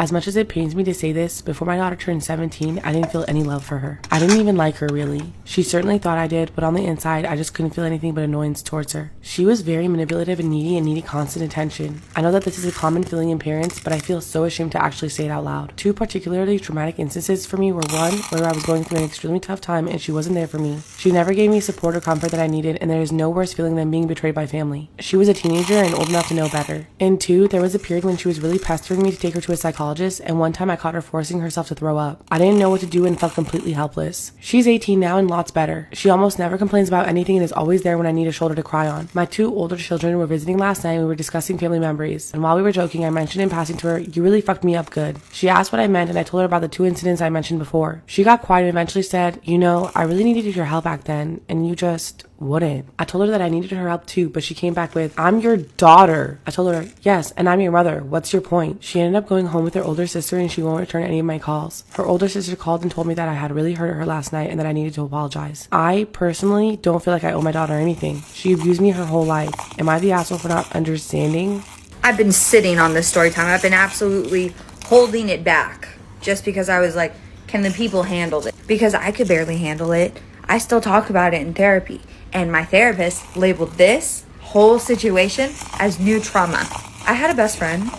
As much as it pains me to say this, before my daughter turned 17, I didn't feel any love for her. I didn't even like her, really. She certainly thought I did, but on the inside, I just couldn't feel anything but annoyance towards her. She was very manipulative and needed constant attention. I know that this is a common feeling in parents, but I feel so ashamed to actually say it out loud. Two particularly traumatic instances for me were one, where I was going through an extremely tough time and she wasn't there for me. She never gave me support or comfort that I needed, and there is no worse feeling than being betrayed by family. She was a teenager and old enough to know better. And two, there was a period when she was really pestering me to take her to a psychologist, and one time I caught her forcing herself to throw up. I didn't know what to do and felt completely helpless. She's 18 now and lots better. She almost never complains about anything and is always there when I need a shoulder to cry on. My two older children were visiting last night and we were discussing family memories, and while we were joking, I mentioned in passing to her, "You really fucked me up good." She asked what I meant and I told her about the two incidents I mentioned before. She got quiet and eventually said, I really needed your help back then and you just wouldn't. I told her that I needed her help too, but she came back with, "I'm your daughter." I told her, "Yes, and I'm your mother. What's your point?" She ended up going home with her older sister and she won't return any of my calls. Her older sister called and told me that I had really hurt her last night and that I needed to apologize. I personally don't feel like I owe my daughter anything. She abused me her whole life. Am I the asshole for not understanding? I've been sitting on this story time. I've been absolutely holding it back just because I was like, can the people handle it? Because I could barely handle it. I still talk about it in therapy. And my therapist labeled this whole situation as new trauma. I had a best friend.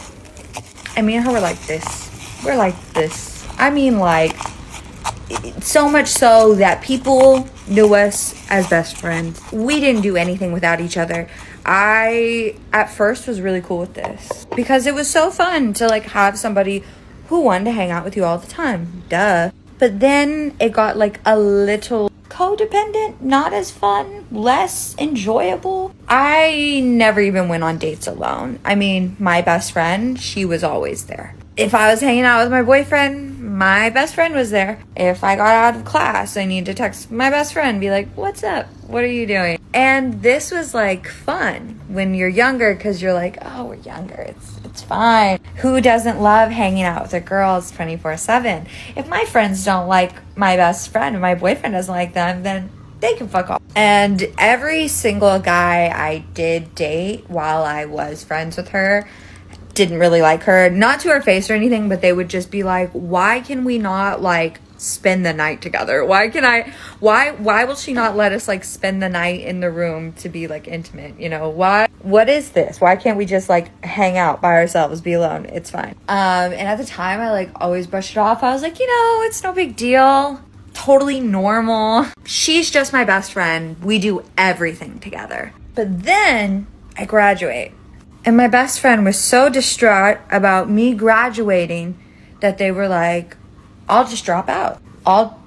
And me and her were like this. We're like this. I mean, like, so much so that people knew us as best friends. We didn't do anything without each other. I, at first, was really cool with this. Because it was so fun to, like, have somebody who wanted to hang out with you all the time. Duh. But then it got, like, a little codependent, not as fun, less enjoyable. I never even went on dates alone. I mean, my best friend, she was always there. If I was hanging out with my boyfriend, my best friend was there. If I got out of class, I need to text my best friend, be like, "What's up? What are you doing?" And this was like fun when you're younger because you're like, oh, we're younger. It's fine. Who doesn't love hanging out with their girls 24/7? If my friends don't like my best friend and my boyfriend doesn't like them, then they can fuck off. And every single guy I did date while I was friends with her didn't really like her, not to her face or anything, but they would just be like, why can we not like spend the night together? Why will she not let us like spend the night in the room to be like intimate? You know, what is this? Why can't we just like hang out by ourselves, be alone? It's fine. And at the time I like always brushed it off. I was like, it's no big deal. Totally normal. She's just my best friend. We do everything together. But then I graduate. And my best friend was so distraught about me graduating that they were like, I'll just drop out. I'll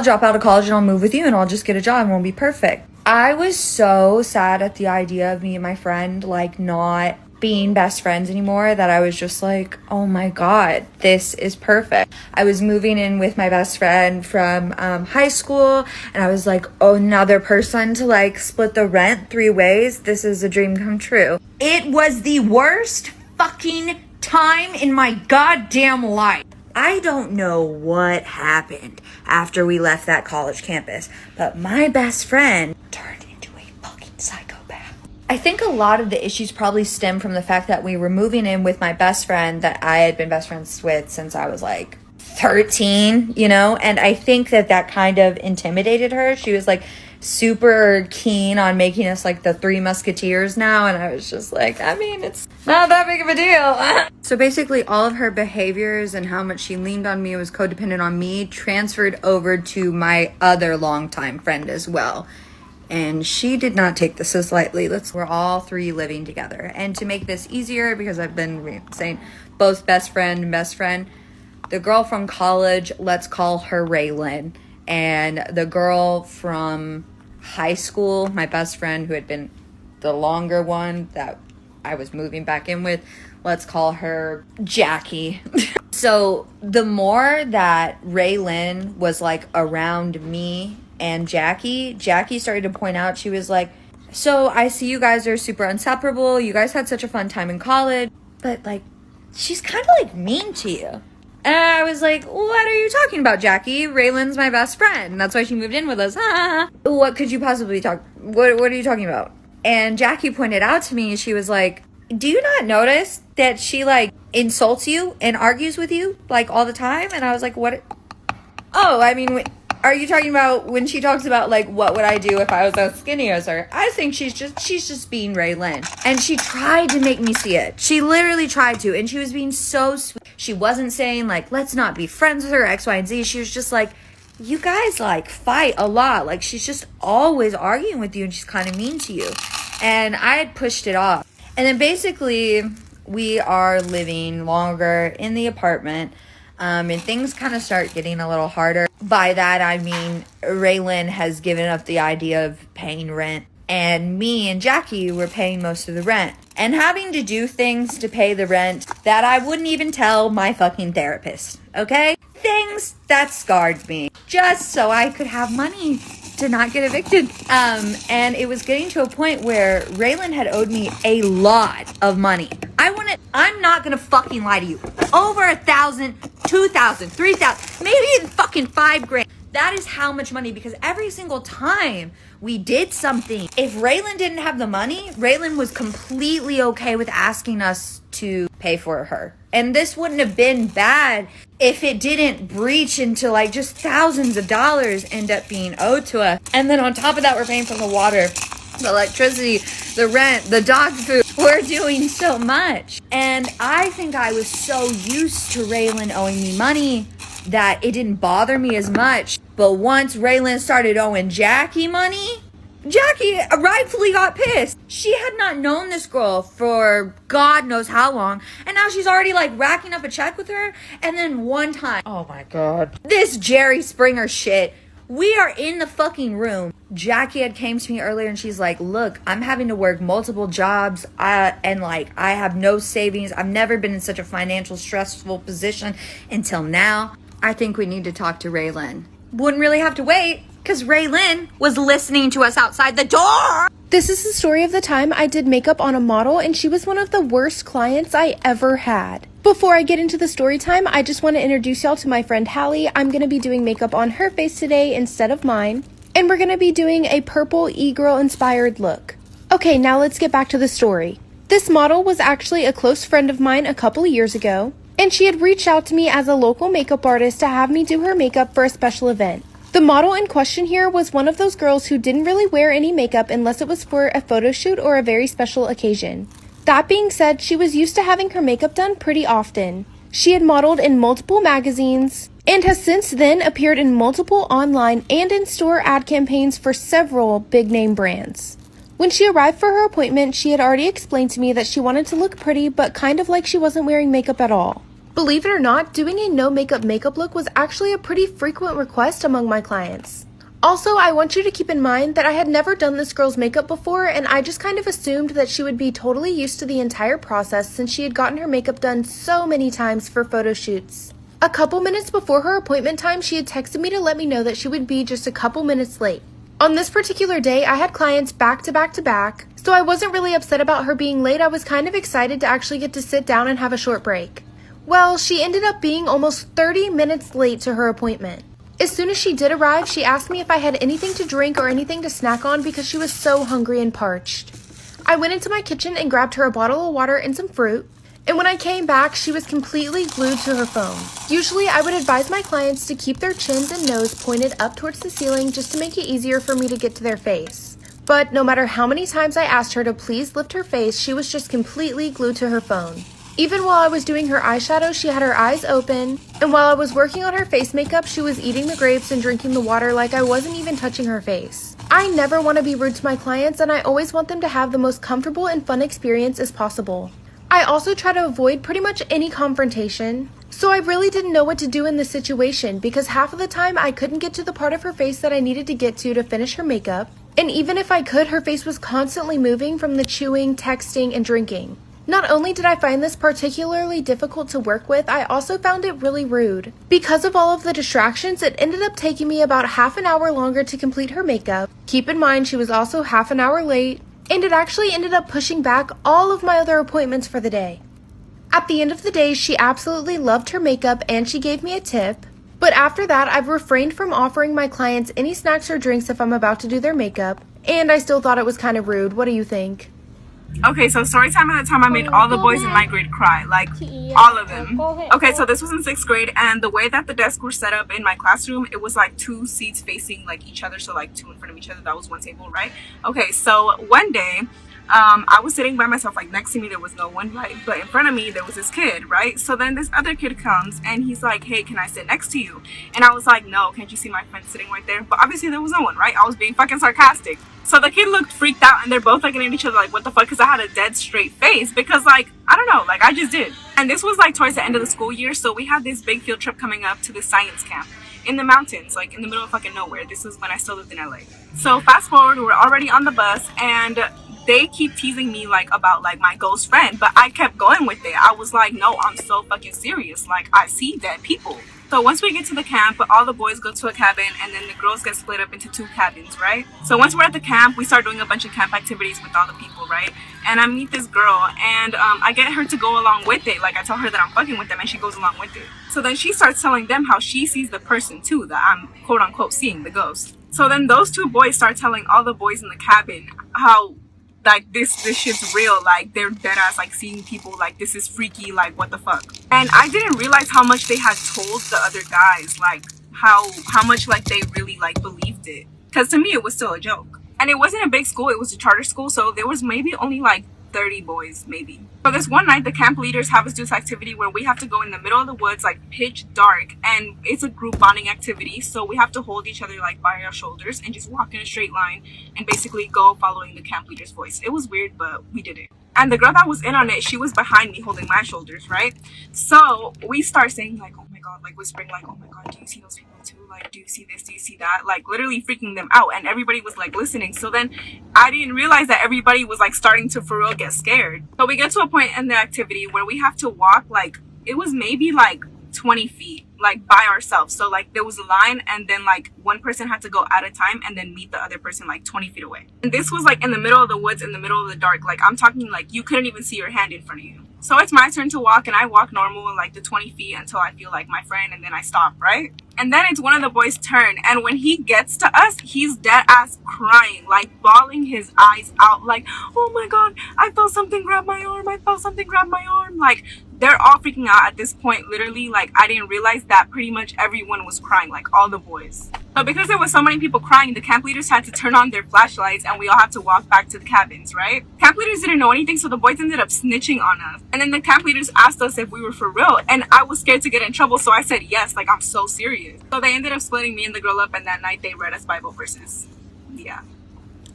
drop out of college and I'll move with you and I'll just get a job and we'll be perfect. I was so sad at the idea of me and my friend like not being best friends anymore that I was just like, oh my God, this is perfect. I was moving in with my best friend from high school and I was like, oh, another person to like split the rent 3 ways. This is a dream come true. It was the worst fucking time in my goddamn life. I don't know what happened after we left that college campus, but my best friend turned into a fucking psychopath. I think a lot of the issues probably stem from the fact that we were moving in with my best friend that I had been best friends with since I was like 13, and I think that kind of intimidated her. She was like super keen on making us like the 3 Musketeers now, and I was just like, I mean, it's not that big of a deal. So basically all of her behaviors and how much she leaned on me, was codependent on me, transferred over to my other longtime friend as well. And she did not take this as lightly. We're all 3 living together. And to make this easier, because I've been saying both best friend, the girl from college, let's call her Raylan. And the girl from high school, my best friend who had been the longer one that I was moving back in with, let's call her Jackie. So the more that Raylan was like around me and Jackie started to point out, she was like, so I see you guys are super inseparable. You guys had such a fun time in college, but like, she's kind of like mean to you. And I was like, what are you talking about, Jackie? Raylan's my best friend. That's why she moved in with us. What could you possibly what are you talking about? And Jackie pointed out to me, she was like, do you not notice that she like insults you and argues with you like all the time. And I was like, what? Oh, I mean, are you talking about when she talks about like what would I do if I was as skinny as her? I think she's just being Raylan. And she tried to make me see it. She literally tried to, and she was being so sweet. She wasn't saying like, let's not be friends with her, X, Y, and Z. She was just like, you guys like fight a lot. Like, she's just always arguing with you, and she's kind of mean to you. And I had pushed it off. And then basically we are living longer in the apartment. And things kind of start getting a little harder. By that, I mean, Raylan has given up the idea of paying rent. And me and Jackie were paying most of the rent. And having to do things to pay the rent that I wouldn't even tell my fucking therapist. Okay? Things that scarred me. Just so I could have money to not get evicted. And it was getting to a point where Raylan had owed me a lot of money. I'm not gonna fucking lie to you. Over $1,000, $2,000, $3,000, maybe even fucking $5,000. That is how much money, because every single time we did something, if Raylan didn't have the money, Raylan was completely okay with asking us to pay for her. And this wouldn't have been bad if it didn't breach into like just thousands of dollars end up being owed to us. And then on top of that, we're paying for the water, the electricity, the rent, the dog food. We're doing so much. And I think I was so used to Raylan owing me money that it didn't bother me as much. But once Raylan started owing Jackie money, Jackie rightfully got pissed. She had not known this girl for God knows how long. And now she's already like racking up a check with her. And then one time, oh my God, this Jerry Springer shit. We are in the fucking room. Jackie had came to me earlier and she's like, look, I'm having to work multiple jobs. And like, I have no savings. I've never been in such a financial stressful position until now. I think we need to talk to Raylan. Wouldn't really have to wait, because Raylan was listening to us outside the door. This is the story of the time I did makeup on a model, and she was one of the worst clients I ever had. Before I get into the story time, I just want to introduce y'all to my friend Hallie. I'm going to be doing makeup on her face today instead of mine, and we're going to be doing a purple e-girl inspired look. Okay, now let's get back to the story. This model was actually a close friend of mine a couple of years ago, and she had reached out to me as a local makeup artist to have me do her makeup for a special event. The model in question here was one of those girls who didn't really wear any makeup unless it was for a photo shoot or a very special occasion. That being said, she was used to having her makeup done pretty often. She had modeled in multiple magazines and has since then appeared in multiple online and in-store ad campaigns for several big-name brands. When she arrived for her appointment, she had already explained to me that she wanted to look pretty, but kind of like she wasn't wearing makeup at all. Believe it or not, doing a no makeup look was actually a pretty frequent request among my clients. Also, I want you to keep in mind that I had never done this girl's makeup before, and I just kind of assumed that she would be totally used to the entire process since she had gotten her makeup done so many times for photo shoots. A couple minutes before her appointment time, she had texted me to let me know that she would be just a couple minutes late. On this particular day, I had clients back to back to back, so I wasn't really upset about her being late. I was kind of excited to actually get to sit down and have a short break. Well, she ended up being almost 30 minutes late to her appointment. As soon as she did arrive, she asked me if I had anything to drink or anything to snack on because she was so hungry and parched. I went into my kitchen and grabbed her a bottle of water and some fruit, and when I came back, she was completely glued to her phone. Usually, I would advise my clients to keep their chins and nose pointed up towards the ceiling just to make it easier for me to get to their face. But no matter how many times I asked her to please lift her face, she was just completely glued to her phone. Even while I was doing her eyeshadow, she had her eyes open, and while I was working on her face makeup, she was eating the grapes and drinking the water like I wasn't even touching her face. I never want to be rude to my clients, and I always want them to have the most comfortable and fun experience as possible. I also try to avoid pretty much any confrontation, so I really didn't know what to do in this situation because half of the time I couldn't get to the part of her face that I needed to get to finish her makeup, and even if I could, her face was constantly moving from the chewing, texting, and drinking. Not only did I find this particularly difficult to work with, I also found it really rude. Because of all of the distractions, it ended up taking me about half an hour longer to complete her makeup. Keep in mind she was also half an hour late, and it actually ended up pushing back all of my other appointments for the day. At the end of the day, she absolutely loved her makeup and she gave me a tip. But after that, I've refrained from offering my clients any snacks or drinks if I'm about to do their makeup, and I still thought it was kind of rude. What do you think? Okay, so story time at the time, I made all the boys in my grade cry, like all of them. Okay, so this was in 6th grade, and the way that the desks were set up in my classroom, it was like 2 seats facing like each other, so like 2 in front of each other. That was one table, right? Okay, so one day, I was sitting by myself, like next to me there was no one, right? But in front of me there was this kid, right? So then this other kid comes and he's like, hey, can I sit next to you? And I was like, no, can't you see my friend sitting right there? But obviously there was no one, right? I was being fucking sarcastic. So the kid looked freaked out and they're both looking at each other like, what the fuck? Because I had a dead straight face because like, I don't know, like I just did. And this was like towards the end of the school year. So we had this big field trip coming up to the science camp in the mountains, like in the middle of fucking nowhere. This was when I still lived in LA. So fast forward, we're already on the bus and they keep teasing me like about like my ghost friend, but I kept going with it. I was like, no, I'm so fucking serious. Like I see dead people. So once we get to the camp, all the boys go to a cabin and then the girls get split up into 2 cabins, right? So once we're at the camp, we start doing a bunch of camp activities with all the people, right? And I meet this girl and I get her to go along with it. Like I tell her that I'm fucking with them and she goes along with it. So then she starts telling them how she sees the person too, that I'm quote unquote seeing the ghost. So then those 2 boys start telling all the boys in the cabin how like this shit's real, like they're dead ass like seeing people, like this is freaky, like what the fuck. And I didn't realize how much they had told the other guys, like how much like they really like believed it, because to me it was still a joke. And it wasn't a big school, it was a charter school, so there was maybe only like 30 boys maybe. So this one night the camp leaders have us do this activity where we have to go in the middle of the woods, like pitch dark, and it's a group bonding activity, so we have to hold each other like by our shoulders and just walk in a straight line and basically go following the camp leader's voice. It was weird, but we did it. And the girl that was in on it, she was behind me holding my shoulders, right? So we start saying like, oh my god, like whispering like, oh my god, do you see those people too? Like, do you see this? Do you see that? Like literally freaking them out, and everybody was like listening. So then I didn't realize that everybody was like starting to for real get scared. So we get to a point in the activity where we have to walk, like it was maybe like 20 feet, like by ourselves. So like there was a line and then like one person had to go at a time and then meet the other person like 20 feet away. And this was like in the middle of the woods, in the middle of the dark. Like I'm talking like you couldn't even see your hand in front of you. So it's my turn to walk and I walk normal like the 20 feet until I feel like my friend, and then I stop, right? And then it's one of the boys' turn, and when he gets to us, he's dead ass crying, like bawling his eyes out, like, oh my god, I felt something grab my arm, I felt something grab my arm. Like they're all freaking out at this point. Literally, like I didn't realize that pretty much everyone was crying, like all the boys. But because there was so many people crying, the camp leaders had to turn on their flashlights and we all had to walk back to the cabins, right? Camp leaders didn't know anything, so the boys ended up snitching on us. And then the camp leaders asked us if we were for real, and I was scared to get in trouble, so I said yes, like I'm so serious. So they ended up splitting me and the girl up, and that night they read us Bible verses. Yeah.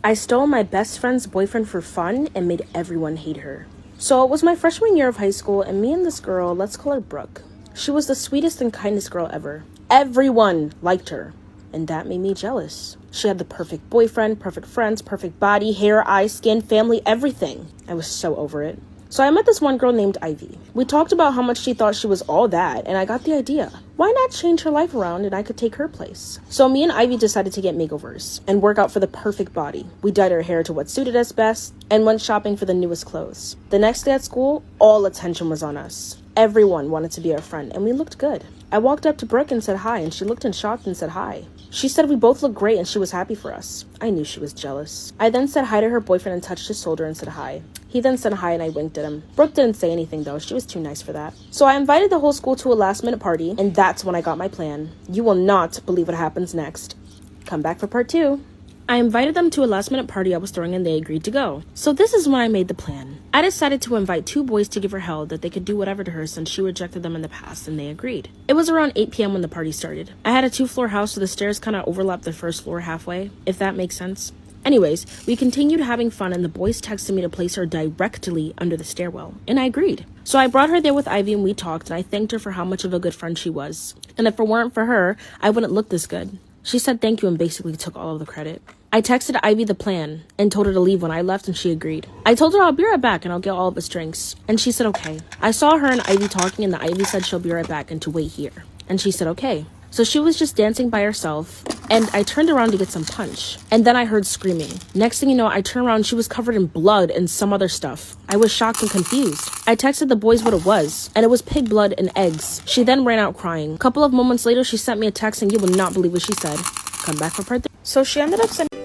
I stole my best friend's boyfriend for fun and made everyone hate her. So it was my freshman year of high school, and me and this girl, let's call her Brooke. She was the sweetest and kindest girl ever. Everyone liked her. And that made me jealous. She had the perfect boyfriend, perfect friends, perfect body, hair, eyes, skin, family, everything. I was so over it. So I met this one girl named Ivy. We talked about how much she thought she was all that, and I got the idea. Why not change her life around and I could take her place? So me and Ivy decided to get makeovers and work out for the perfect body. We dyed our hair to what suited us best and went shopping for the newest clothes. The next day at school, all attention was on us. Everyone wanted to be our friend, and we looked good. I walked up to Brooke and said hi, and she looked in shock and said hi. She said we both looked great and she was happy for us. I knew she was jealous. I then said hi to her boyfriend and touched his shoulder and said hi. He then said hi and I winked at him. Brooke didn't say anything though, she was too nice for that. So I invited the whole school to a last minute party, and that's when I got my plan. You will not believe what happens next. Come back for part 2. I invited them to a last minute party I was throwing and they agreed to go. So this is when I made the plan. I decided to invite 2 boys to give her hell that they could do whatever to her since she rejected them in the past, and they agreed. It was around 8 p.m. when the party started. I had a 2-floor house, so the stairs kind of overlapped the first floor halfway, if that makes sense. Anyways, we continued having fun and the boys texted me to place her directly under the stairwell, and I agreed. So I brought her there with Ivy and we talked, and I thanked her for how much of a good friend she was. And if it weren't for her, I wouldn't look this good. She said thank you and basically took all of the credit. I texted Ivy the plan and told her to leave when I left, and she agreed. I told her I'll be right back and I'll get all of us drinks, and she said okay. I saw her and Ivy talking, and the Ivy said she'll be right back and to wait here, and she said okay. So she was just dancing by herself, and I turned around to get some punch, and then I heard screaming. Next thing you know, I turned around, she was covered in blood and some other stuff. I was shocked and confused. I texted the boys what it was, and it was pig blood and eggs. She then ran out crying. A couple of moments later, she sent me a text, and you will not believe what she said. Come back for part 3. So she ended up sending